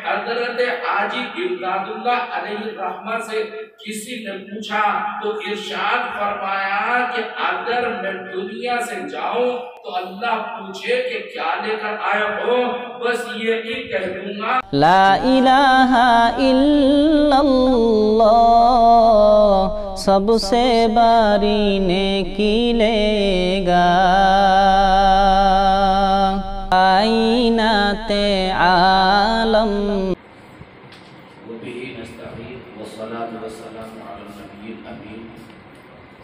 حضرت حاجی امداداللہ علیہ الرحمہ سے کسی نے پوچھا تو ارشاد فرمایا کہ اگر میں دنیا سے جاؤں تو اللہ پوچھے کہ کیا لے کر آئے ہو، بس یہی کہہ دوں گا لا الہ الا اللہ، سب سے باری نیکی لے گا، کائنات عالم۔ وبه نستعين والصلاة والسلام على النبي الأمين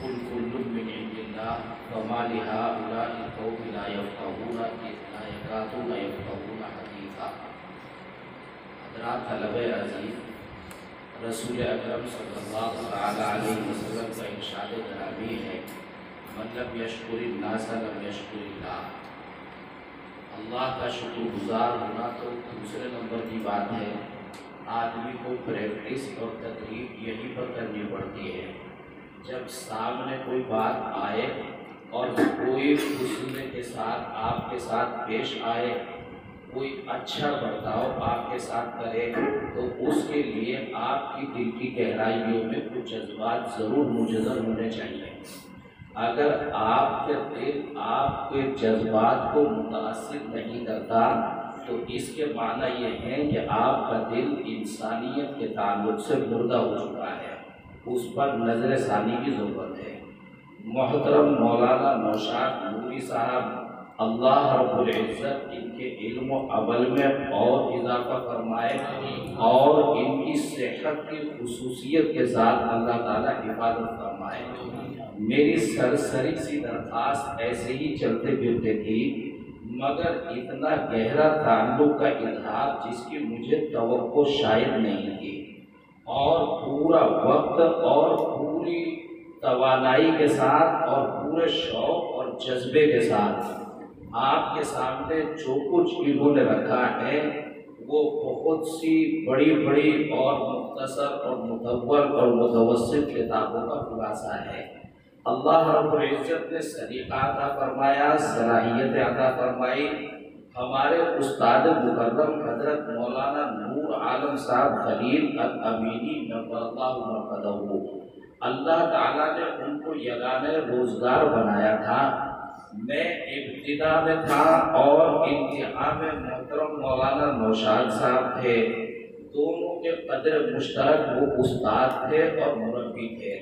قل كل من عند الله وما لهؤلاء القوم لا يفقهون لا يكادون يفقهون حديثا۔ حضرات طلبہ عزیز، رسول اکرم صلی اللہ تعالی علیہ وسلم کا ارشاد گرامی ہے، من لم یشکر الناس لم یشکر اللہ۔ اللہ کا شکر گزار ہونا تو دوسرے نمبر کی بات ہے، آدمی کو پریکٹس اور تدریب یہی پر کرنی پڑتی ہے۔ جب سامنے کوئی بات آئے اور کوئی حسن کے ساتھ آپ کے ساتھ پیش آئے، کوئی اچھا برتاؤ آپ کے ساتھ کرے، تو اس کے لیے آپ کی دل کی گہرائیوں میں کچھ جذبات ضرور منجذب ہونے چاہیے۔ اگر آپ کے دل آپ کے جذبات کو متاثر نہیں کرتا تو اس کے معنی یہ ہے کہ آپ کا دل انسانیت کے تعلق سے مردہ ہو چکا ہے، اس پر نظر ثانی کی ضرورت ہے۔ محترم مولانا نوشاد نوری صاحب، اللہ رب العزت ان کے علم و عمل میں اور اضافہ فرمائے اور ان کی صحت کی خصوصیت کے ساتھ اللہ تعالیٰ حفاظت فرمائے۔ میری سرسری سی درخواست ایسے ہی چلتے پھرتے تھی، مگر اتنا گہرا تعلق کا اظہار جس کی مجھے توقع شاید نہیں تھی، اور پورا وقت اور پوری توانائی کے ساتھ اور پورے شوق اور جذبے کے ساتھ آپ کے سامنے جو کچھ انہوں نے رکھا ہے وہ بہت سی بڑی بڑی اور مختصر اور مطول اور متوسط کتابوں کا خلاصہ ہے۔ اللہ رب العزت نے سلیقہ عطا فرمایا، صلاحیت عطا فرمائی۔ ہمارے استاد مکرم حضرت مولانا نور عالم صاحب خلیل الامینی نور اللہ مرقدہ، اللہ تعالیٰ نے ان کو یگانہ روزگار بنایا تھا۔ میں ابتدا میں تھا اور انتہا میں محترم مولانا نوشاد صاحب تھے، دونوں کے قدر مشترک وہ استاد تھے اور مربی تھے،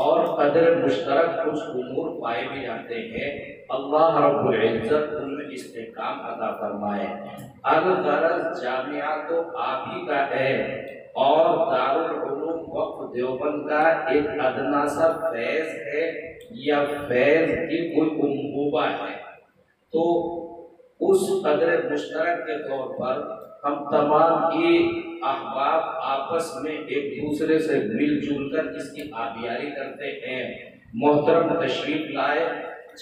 اور قدر مشترک کچھ امور پائے بھی جاتے ہیں۔ اللہ رب العزت ان میں استحکام عطا فرمائے۔ الغرض جامعہ تو آپ ہی کا ہے، اور دارالعلوم وقف دیوبند کا ایک ادنا سا فیض ہے یا فیض کی کوئی انبوبہ ہے، تو اس قدر مشترک کے طور پر ہم تمام کی احباب آپس میں ایک دوسرے سے مل جل کر اس کی آبیاری کرتے ہیں۔ محترم تشریف لائے،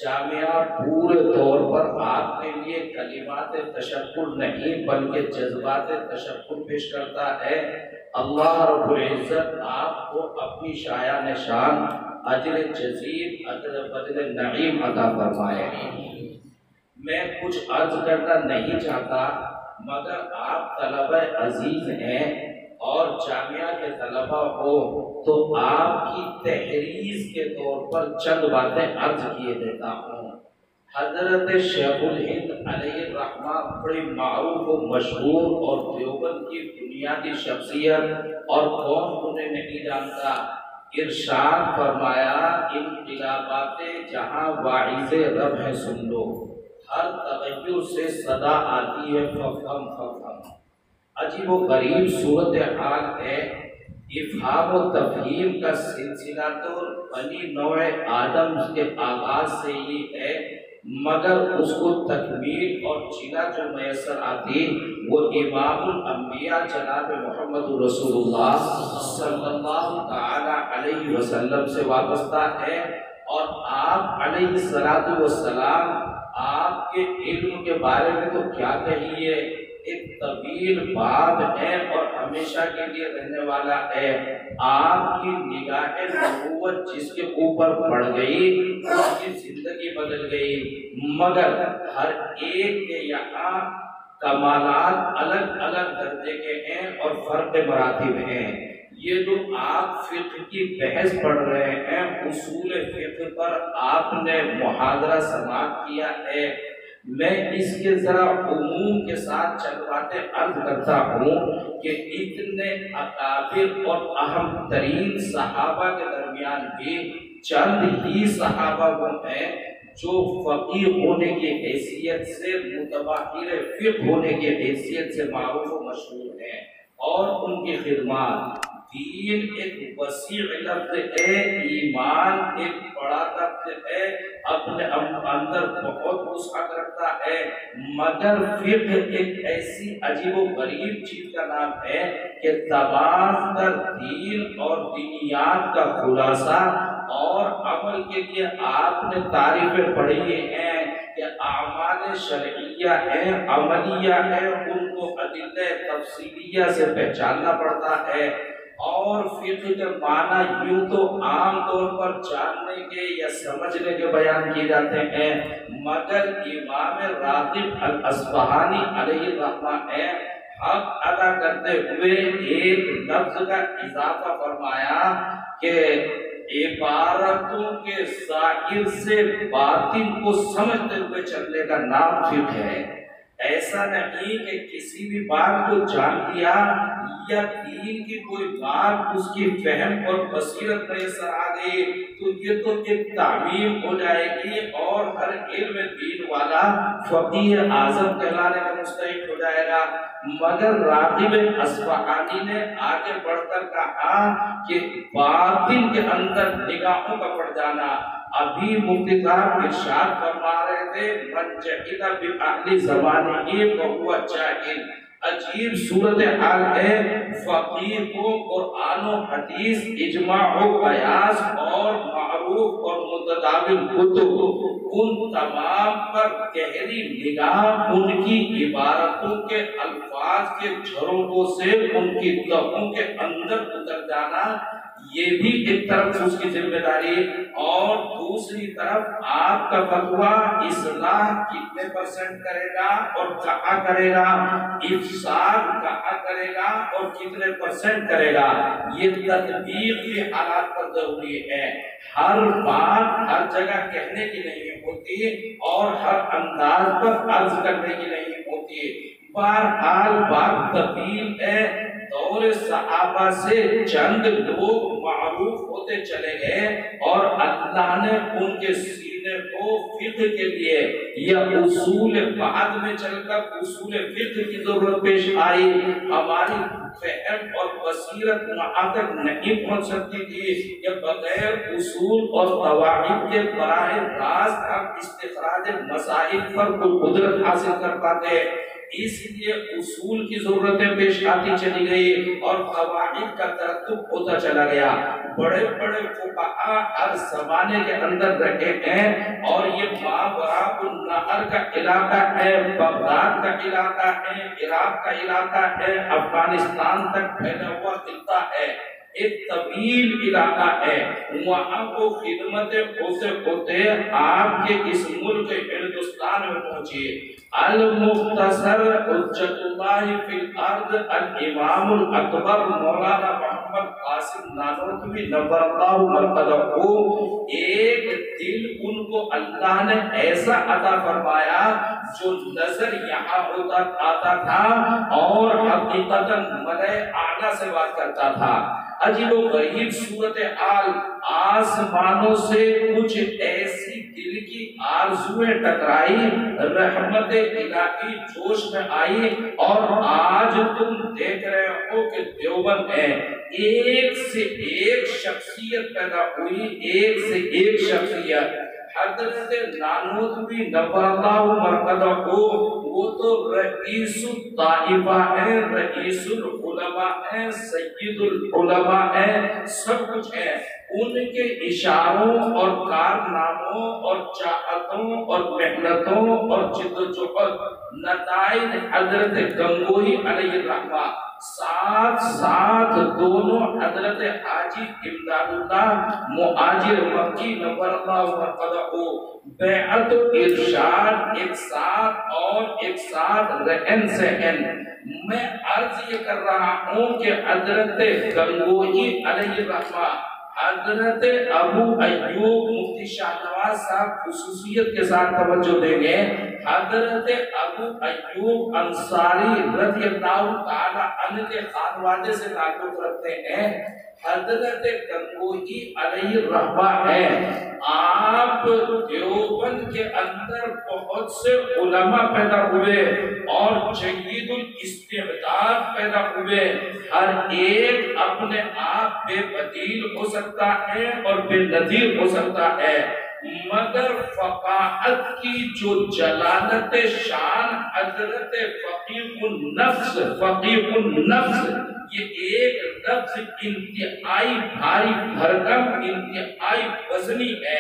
جامعہ پورے طور پر آپ کے لیے کلمات تشکر نہیں بلکہ جذبات تشکر پیش کرتا ہے۔ اللہ رب العزت آپ کو اپنی شایع نشان اجر جزیل اجر بدل نعیم عطا فرمائے۔ میں کچھ عرض کرنا نہیں چاہتا، مگر آپ طلبہ عزیز ہیں اور جامعہ کے طلبہ ہو تو آپ کی تحریض کے طور پر چند باتیں عرض کیے دیتا ہوں۔ حضرت شیخ الہند علیہ الرحمہ بڑی معروف و مشہور اور دیوبند کی بنیادی شخصیت، اور کون انہیں نہیں جانتا۔ ارشاد فرمایا، انقلابات جہاں واعظ رب ہے سن لو، ہر تغیر سے صدا آتی ہے ففہم ففہم۔ عجیب و غریب صورتحال ہے، افہام و تفہیم کا سلسلہ تو بنی نوع آدم کے آغاز سے ہی ہے، مگر اس کو تکمیل اور جلا جو میسر آتی وہ امام الانبیاء جناب محمد رسول اللہ صلی اللہ تعالی علیہ وسلم سے وابستہ ہے۔ اور آپ علیہ السلام آپ کے علم کے بارے میں تو کیا کہیے، ایک طویل باب ہے اور ہمیشہ کے لیے رہنے والا ہے۔ آپ کی نگاہ نبوت جس کے اوپر پڑ گئی اس کی زندگی بدل گئی، مگر ہر ایک کے یہاں کمالات الگ الگ درجے کے ہیں اور فرق مراتب ہیں۔ یہ جو آپ فقہ کی بحث پڑھ رہے ہیں، اصول فقہ پر آپ نے محاضرہ سماعت کیا ہے، میں اس کے ذرا عموم کے ساتھ چند باتیں عرض کرتا ہوں کہ اتنے اکابر اور اہم ترین صحابہ کے درمیان بھی چند ہی صحابہ وہ ہیں جو فقیہ ہونے کی حیثیت سے، متبحر فقہ ہونے کی حیثیت سے معروف و مشہور ہیں، اور ان کی خدمات دین ایک وسیع لفظ ہے، ایمان ایک بڑا لفظ ہے، اپنے اندر بہت وسعت رکھتا ہے، مگر فقہ ایک ایسی عجیب و غریب چیز کا نام ہے کہ تمام تر دین اور دینیات کا خلاصہ اور عمل کے لیے آپ نے تعریفیں پڑھی ہیں کہ اعمال شرعیہ ہیں، عملیہ ہیں، ان کو ادلہ تفصیلیہ سے پہچاننا پڑتا ہے، اور فقہ کے معنی یوں تو عام طور پر جاننے کے یا سمجھنے کے بیان کیے جاتے ہیں، مگر امام راغب الاصفہانی علیہ الرحمہ نے حق ادا کرتے ہوئے ایک لفظ کا اضافہ فرمایا کہ عبارتوں کے ظاہر سے باطن کو سمجھتے ہوئے چلنے کا نام فقہ ہے۔ ایسا نہیں کہ کسی بھی بات کو جان لیا یا دین کی کوئی بات اس کی فہم اور بصیرت میسر آ گئی تو یہ تو ایک تعمیم ہو جائے گی اور ہر علم دین والا فقیہ اعظم کہلانے کا مستحق ہو جائے گا، مگر راغب اصفہانی نے آگے بڑھ کر کہا کہ باطن کے اندر نگاہوں کا پڑ جانا۔ ابھی مفتی صاحب ارشاد فرما رہے تھے من جہل بأہل زمانہ فہو جاہل۔ عجیب صورتحال ہے، فقیہ کو قرآن و حدیث، اجماع و قیاس اور معروف اور متداول کتب، ان تمام پر گہری نگاہ، ان کی عبارتوں کے الفاظ کے جھروں سے ان کی تہوں کے اندر اتر جانا، یہ بھی ایک طرف اس کی ذمہ داری، اور دوسری طرف آپ کا فتویٰ اصلاح کتنے پرسنٹ کرے گا اور کہاں کرے گا، افساد کہاں کرے گا اور کتنے پرسنٹ کرے گا، یہ تطبیق کے حالات پر ضروری ہے۔ ہر بات ہر جگہ کہنے کی نہیں ہوتی اور ہر انداز پر عرض کرنے کی نہیں ہوتی۔ بہرحال بات طویل ہے، دور صحابہ سے چند لوگ معروف ہوتے چلے گئے اور اللہ نے ان کے سینے کو فقہ کے لیے یا اصول بعد میں چل کر اصول فقہ کی ضرورت پیش آئی، ہماری فہم اور بصیرت وہاں تک نہیں پہنچ سکتی تھی کہ بغیر اصول اور قواعد کے براہ راست ہم استخراج مسائل پر کوئی قدرت حاصل کر پاتے، اس لیے اصول کی ضرورتیں پیش آتی چلی گئی اور قواعد کا ترتب ہوتا چلا گیا۔ بڑے بڑے فقہاء ہر زمانے کے اندر رہے ہیں اور یہ ماوراء النہر کا علاقہ ہے، بغداد کا علاقہ ہے، عراق کا علاقہ ہے، افغانستان تک پھیلا ہوا خطہ ہے، ایک طویل علاقہ ہے، وہاں کو خدمتیں ہوتے ہوتے آپ کے اس ملک ہندوستان میں پہنچی۔ المختصر حجت اللہ فی الارض الامام الاکبر مولانا محمد قاسم نانوتوی نور اللہ مرقدہ، ایک دل ان کو اللہ نے ایسا عطا فرمایا جو نظر یہاں ہوتا آتا تھا اور حقیقتاً ملائے اعلیٰ سے بات کرتا تھا۔ عجیب و غریب صورتحال، آسمانوں سے کچھ ایسی دل کی آرزویں ٹکرائی، رحمت الہی جوش میں آئی، اور آج تم دیکھ رہے ہو کہ دیوبند ہے، ایک سے ایک شخصیت پیدا ہوئی، ایک سے ایک شخصیت۔ حضرت نانوتوی نور اللہ مرقدہ کو وہ تو رئیس الطائفہ ہے، رئیس العلماء ہے، سید العلماء ہے، سب کچھ ہے۔ ان کے اشاروں اور کارناموں اور چاہتوں اور محنتوں اور جد و جہد نتائج حضرت گنگوہی علیہ الرحمہ ساتھ ساتھ دونوں حضرت حاجی امداد اللہ مہاجر مکی نور اللہ مرقدہ بیعت و ارشاد ایک ساتھ اور ایک ساتھ رہن سہن. میں عرض یہ کر رہا ہوں کہ حضرت گنگوہی علیہ الرحمہ، حضرت ابو ایوب مفتی شاہ نواز صاحب خصوصیت کے ساتھ توجہ دیں گے. حضرت ابو ایوب انصاری رضی اللہ تعالی عنہ کے خانوادے سے تعلق رکھتے ہیں. حضرت گنگوہی علیہ الرحمہ ہے. آپ دیوبند کے اندر بہت سے علماء پیدا ہوئے اور جید الاستعداد پیدا ہوئے. ہر ایک اپنے آپ بے بدیل ہو سکتا ہے اور بے نظیر ہو سکتا ہے، مگر فقاہت کی جو جلالت شان حضرت فقیہ النفس یہ ایک لفظ انتہائی بھاری بھرکم انتہائی وزنی ہے.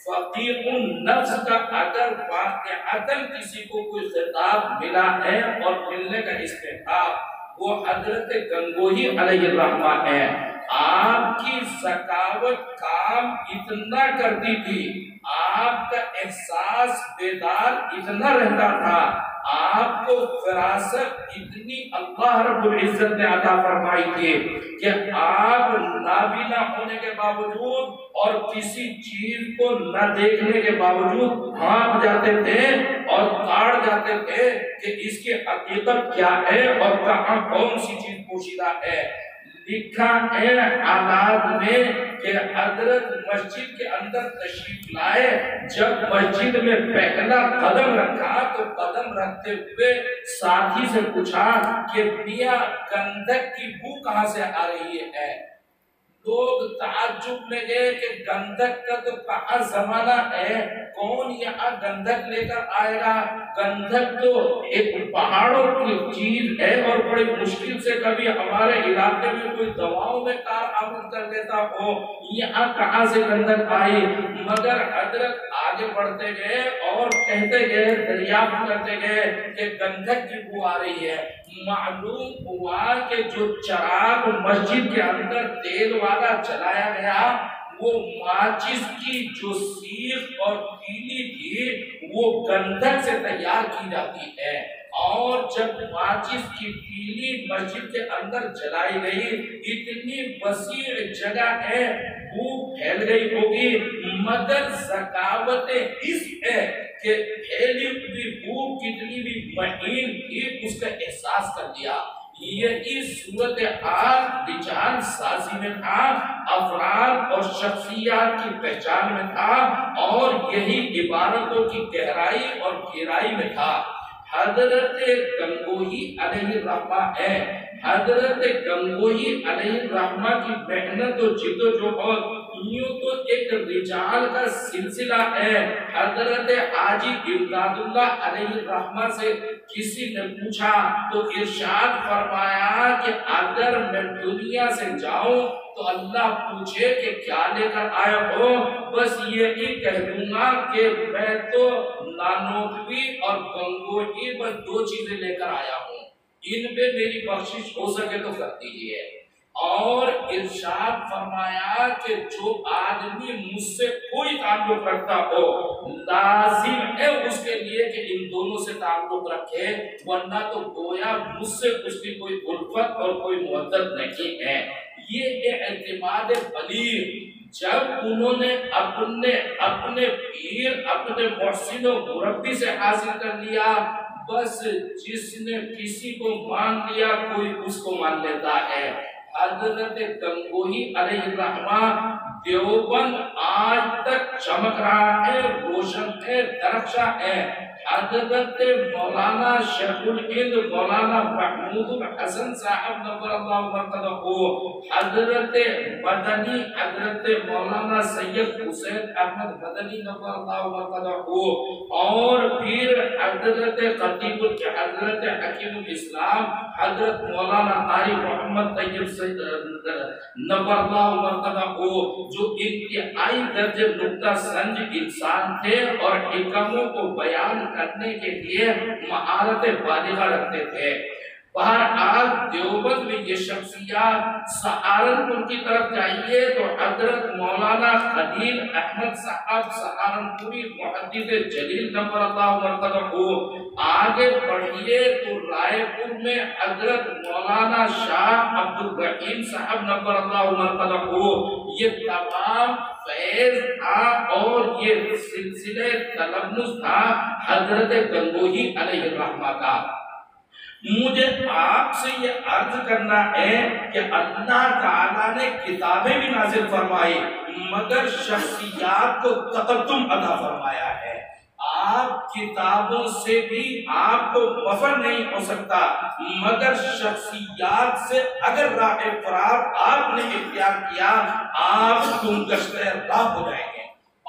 فقیہ النفس کا اگر واقعتاً کسی کو کوئی خطاب ملا ہے اور ملنے کا استحقاق وہ حضرت گنگوہی علیہ الرحمہ ہے. آپ کی ذکاوت کام اتنا کرتی تھی، آپ کا احساس بیدار اتنا رہتا تھا، آپ کو فراست اتنی اللہ رب العزت نے عطا فرمائی تھی کہ آپ نابینا ہونے کے باوجود اور کسی چیز کو نہ دیکھنے کے باوجود بھاگ جاتے تھے اور تاڑ جاتے تھے کہ اس کی حقیقت کیا ہے اور کہاں کون سی چیز پوشیدہ ہے. لکھا ہے حالات میں کہ حضرت مسجد کے اندر تشریف لائے، جب مسجد میں پہلا قدم رکھا تو قدم رکھتے ہوئے ساتھی سے پوچھا کہ میاں گندھک کی بو کہاں سے آ رہی ہے؟ لوگ تعجب میں گئے کہ گندھک کا تو کہاں زمانہ ہے، کون یہاں گندھک لے کر آئے گا؟ گندھک تو ایک پہاڑوں کی چیز ہے اور بڑی مشکل سے کبھی ہمارے علاقے میں کوئی دواؤں میں کارآمد کر دیتا ہو، یہاں کہاں سے گندھک آئی؟ مگر حضرت آگے بڑھتے گئے اور کہتے گئے، دریافت کرتے گئے کہ گندھک کی بو آ رہی ہے. معلوم ہوا کہ جو چراغ مسجد کے اندر تیل والا چلایا گیا وہ ماچس کی جو سیخ اور تیلی تھی وہ گندھک سے تیار کی جاتی ہے، اور جب ماچس کی تیلی مسجد کے اندر جلائی گئی اتنی وسیع جگہ ہے بو پھیل گئی ہوگی، مگر ذکاوت اس ہے کہ پھیلی ہوئی بو کتنی بھی مہین تھی اس کا احساس کر لیا. یہی صورتحال رجال سازی میں تھا، افراد اور شخصیات کی پہچان میں تھا، اور یہی عبارتوں کی گہرائی اور گہرائی میں تھا. حضرت گنگوہی علیہ الرحمہ ہے. حضرت گنگوہی علیہ الرحمہ کی محنت و جد و جہد یوں تو ایک رجال کا سلسلہ ہے. حضرت حاجی امداد اللہ علیہ الرحمہ سے کسی نے پوچھا تو ارشاد فرمایا کہ اگر میں دنیا سے جاؤں تو اللہ پوچھے کہ کیا لے کر آئے ہو، بس یہی کہہ دوں گا کہ میں تو نانوتوی اور گنگوہی بس دو چیزیں لے کر آیا ہوں، ان پہ میری بخشش ہو سکے تو کر دیجیے. اور ارشاد فرمایا کہ جو آدمی مجھ سے کوئی تعلق رکھتا ہو لازم ہے اس کے لیے کہ ان دونوں سے تعلق رکھے، ورنہ تو گویا مجھ سے اس کی کوئی الفت اور کوئی محبت نہیں ہے. یہ اعتماد بلیغ جب انہوں نے اپنے پیر اپنے محسن و مربی سے حاصل کر لیا، بس جس نے کسی کو مان لیا کوئی اس کو مان لیتا ہے. حضرت گنگوہی علیہ الرحمہ دیوبند آج تک چمک رہا ہے، روشن ہے، درخشاں ہے. حضرت مولانا شیخ الہند مولانا محمود الحسن صاحب نور اللہ مرقدہ کو، حضرت مدنی حضرت مولانا سید حسین احمد مدنی نور اللہ مرقدہ کو، اور پھر حضرت خطیب حضرت حکیم الاسلام حضرت مولانا قاری محمد طیب نور اللہ مرقدہ کو، جو انتہائی درجے نقطہ سنج انسان تھے اور حکموں کو بیان کرنے کے لیے مہارت بالغہ رکھتے تھے. بہرحال دیوبند میں یہ شخصیات سہارنپور کی طرف جائیے تو حضرت مولانا خلیل احمد صاحب سہارنپوری محدث جلیل نور اللہ مرتضی، آگے بڑھیے تو رائے پور میں حضرت مولانا شاہ عبد الرحیم صاحب نور اللہ مرتضی، یہ تمام فیض تھا اور یہ سلسلے تلمس تھا حضرت گنگوہی علیہ الرحمہ کا۔ مجھے آپ سے یہ عرض کرنا ہے کہ اللہ تعالیٰ نے کتابیں بھی نازل فرمائی مگر شخصیات کو تقدم عطا فرمایا ہے۔ آپ کتابوں سے بھی آپ کو مفر نہیں ہو سکتا مگر شخصیات سے اگر راہ فرار آپ نے اختیار کیا آپ تم گشتہ راہ ہو جائیں گے۔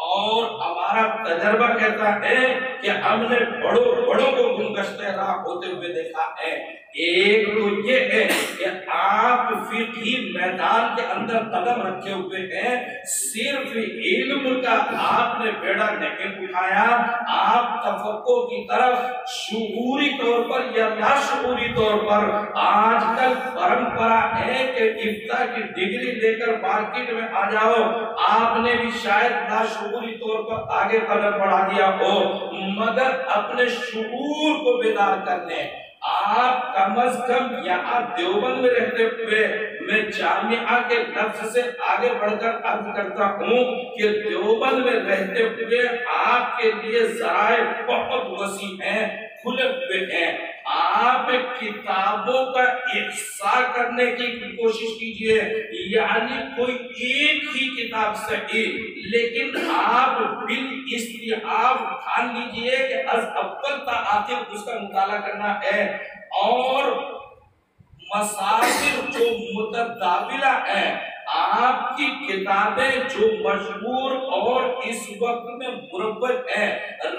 اور ہمارا تجربہ کہتا ہے کہ ہم نے بڑوں کو گمگشتہ راہ ہوتے ہوئے دیکھا ہے۔ ایک تو یہ ہے کہ آپ فقہی میدان کے اندر قدم رکھے ہوئے ہیں، صرف علم کا آپ نے بیڑا نہیں اٹھایا، آپ تفقہ کی طرف شعوری طور پر یا لاشعوری طور پر آج کل پرمپرا ہے کہ افتاء کی ڈگری لے کر مارکیٹ میں آ جاؤ، آپ نے بھی شاید لاشعوری طور پر آگے قدم بڑھا دیا ہو مگر اپنے شعور کو بیدار کرنے آپ کم از کم یہاں دیوبند میں رہتے ہوئے میں جامعہ کے لفظ سے آگے بڑھ کر عرض کرتا ہوں کہ دیوبند میں رہتے ہوئے آپ کے لیے ذرائع بہت وسیع ہیں، کھلے ہوئے ہیں۔ آپ کتابوں کا احصاء کرنے کی کوشش کیجئے، یعنی کوئی ایک ہی کتاب صحیح لیکن آپ بالاستیعاب ٹھان لیجئے کہ از اول تا آخر اس کا مطالعہ کرنا ہے اور مصادر جو متداولہ ہیں، آپ کی کتابیں جو مشہور اور اس وقت میں مروج ہیں،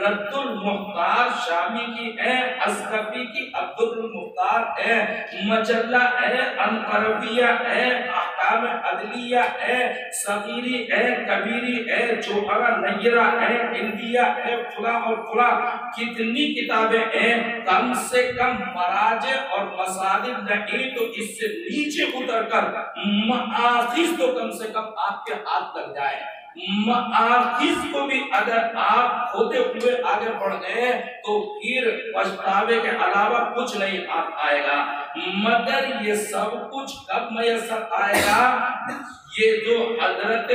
رد المختار شامی کی ہے، اسقفی کی عبد المختار ہے، مجلہ ہے، انقرویہ ہے، احکام عدلیہ ہے، صغیری ہے، کبیری ہے، جوہرہ نیرہ ہے، ہندیہ ہے، فلاں اور فلاں کتنی کتابیں ہیں۔ کم سے کم مراجع اور مصادر نہیں تو اس سے نیچے اتر کر مآخذ تو کم سے کم آپ کے ہاتھ لگ جائے۔ مآخذ کو بھی اگر آپ کھوتے ہوئے آگے بڑھ گئے تو پھر پچھتاوے کے علاوہ کچھ نہیں آئے گا مگر یہ سب کچھ کب میسر آئے گا؟ یہ جو حضرت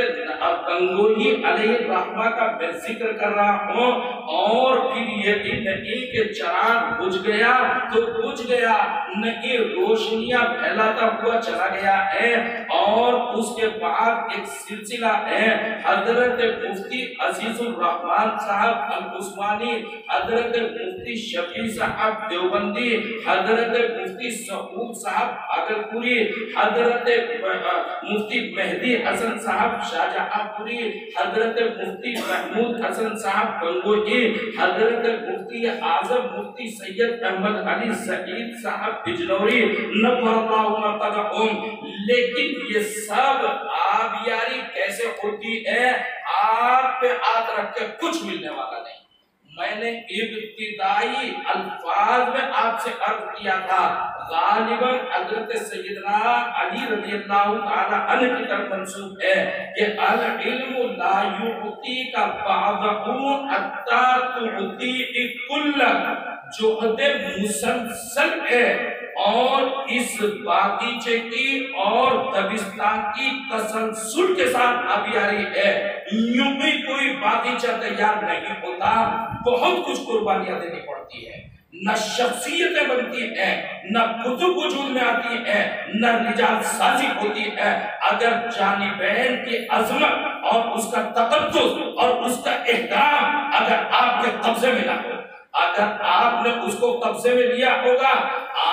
گنگوہی علیہ الرحمہ کا میں ذکر کر رہا ہوں اور پھر یہ نہیں کہ چراغ بجھ گیا تو بجھ گیا، نہیں روشنیاں پھیلاتا ہوا چلا گیا ہے۔ اور اس کے بعد ایک سلسلہ ہے، حضرت مفتی عزیز الرحمن صاحب العثمانی، حضرت مفتی شفیع صاحب دیوبندی، حضرت مفتی سعود صاحب بھاگلپوری، حضرت مفتی مہدی حسن صاحب شاہجہاں پوری، حضرت مفتی محمود حسن صاحب گنگوہی، حضرت مفتی اعظم مفتی سید احمد علی سعید صاحب بجنوری نور اللہ مرتضیٰ۔ لیکن یہ سب آبیاری کیسے ہوتی ہے؟ آپ پہ ہاتھ رکھ کے کچھ ملنے والا نہیں۔ میں نے ابتدائی الفاظ میں آپ سے عرض کیا تھا، غالباً حضرت سیدنا علی رضی اللہ تعالی عنہ کی طرف منسوب ہے کہ العلم لا یعطیک بعضہ حتی تعطی کل، جہد مسلسل ہے اور اس باغیچے کی اور دبستان کی تسلسل کے ساتھ آبیاری ہے۔ یوں بھی کوئی باغیچہ تیار نہیں ہوتا، بہت کچھ قربانیاں دینی پڑتی ہے، نہ شخصیتیں بنتی ہیں، نہ کتب وجود میں آتی ہیں، نہ نجات سازی ہوتی ہے اگر جانبین کی عظمت اور اس کا تقدس اور اس کا احترام اگر آپ کے قبضے میں نہ ہو۔ اگر آپ نے اس کو قبضے میں لیا ہوگا،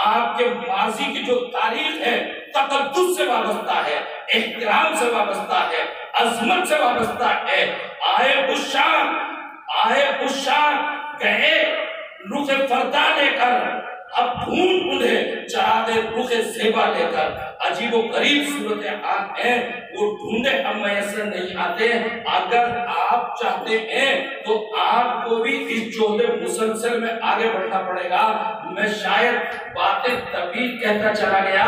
آپ کے ماضی کی جو تاریخ ہے تقدس سے وابستہ ہے، احترام سے وابستہ ہے، عظمت سے وابستہ ہے۔ آئے بشار کہے رخ فردا لے کر، اب ڈھونڈ انہیں چراغ رخ زیبا لے کر، عجیب و غریب صورتحال ہیں وہ ڈھونڈے ہم میسر نہیں آتے. اگر آپ چاہتے ہیں تو آپ کو بھی اس جوہد مسلسل میں آگے بڑھنا پڑے گا. میں شاید باتیں طویل کہتا چلا گیا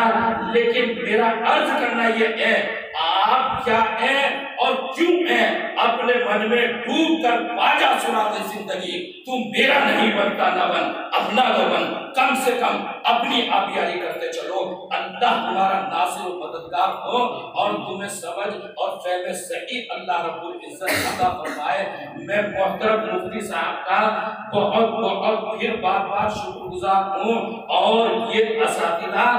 لیکن میرا عرض کرنا یہ ہے آپ کیا ہیں اور کیوں ہیں اپنے من میں ڈوب کر باجا سنا دے زندگی. تم میرا نہیں بنتا نہ بن اپنا تو بن. کم سے کم اپنی آبیاری کرتے چلو. اللہ تمہارا ناصر و مددگار ہو اور تمہیں سمجھ اور فہم صحیح اللہ رب العزت عطا فرمائے. میں محترم مفتی صاحب کا بہت بہت پھر بار بار شکر گزار ہوں. اور یہ اساتذہ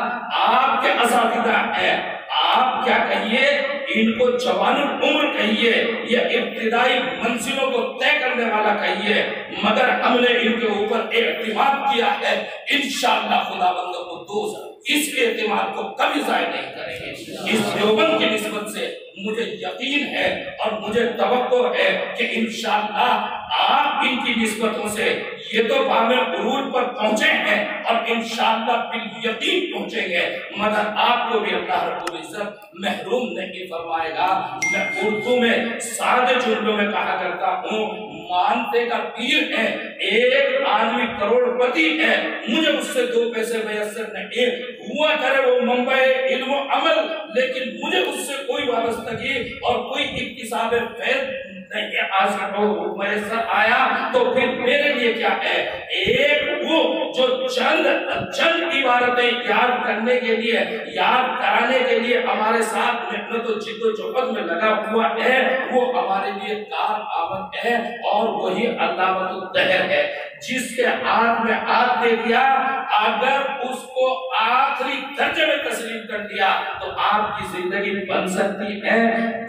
آپ کے اساتذہ ہیں. آپ کیا کہیے ان کو جوان العمر کہیے یا ابتدائی منزلوں کو طے کرنے والا کہیے مگر ہم نے ان کے اوپر اعتماد کیا ہے. انشاءاللہ خداوند قدوس اس اعتماد کو کبھی ضائع نہیں کریں گے. اس دیوبند کی نسبت سے مجھے یقین ہے اور مجھے توقع ہے کہ انشاءاللہ آپ ان کی نسبتوں سے یہ تو بام عروج پر پہنچے ہیں اور انشاءاللہ بالیقین پہنچیں گے مگر آپ کو بھی اللہ رب العزت محروم نہیں فرمائے گا. میں اردو میں سادے جملوں میں کہا کرتا ہوں مانتے کا پیر ہے ایک آدمی کروڑ پتی ہے مجھے اس سے 2 پیسے میسر نہیں ہوا کرے وہ منبع علم و عمل لیکن مجھے اس سے کوئی وابستگی اور کوئی اکتساب فیض نہیں حاصل ہو میسر آیا تو پھر میرے لیے کیا ہے. ایک وہ جو چند عبارتیں یاد کرنے کے لیے یاد کرانے کے لیے ہمارے ساتھ محنت و جد و جہد میں لگا ہوا ہے وہ ہمارے لیے کارآمد ہے اور وہی علامت الدہر ہے جس کے ہاتھ میں ہاتھ دے دیا. اگر اس کو آخری درجے میں تسلیم کر دیا تو آپ کی زندگی بن سکتی ہے.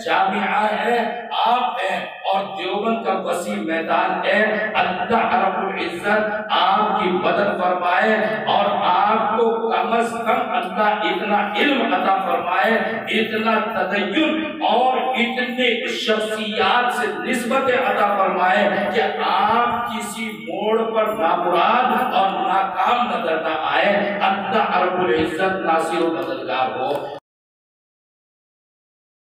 جامعہ ہے آپ ہیں اور دیوبند کا وسیع میدان ہے. اللہ رب العزت آپ کی مدد فرمائے اور آپ کو کم از کم اللہ اتنا علم عطا فرمائے اتنا تدین اور اتنے شخصیات سے نسبت عطا فرمائے کہ آپ کسی موڑ پر نامراد اور ناکام نظر نہ آئے. اللہ رب العزت ناصر و مددگار ہو.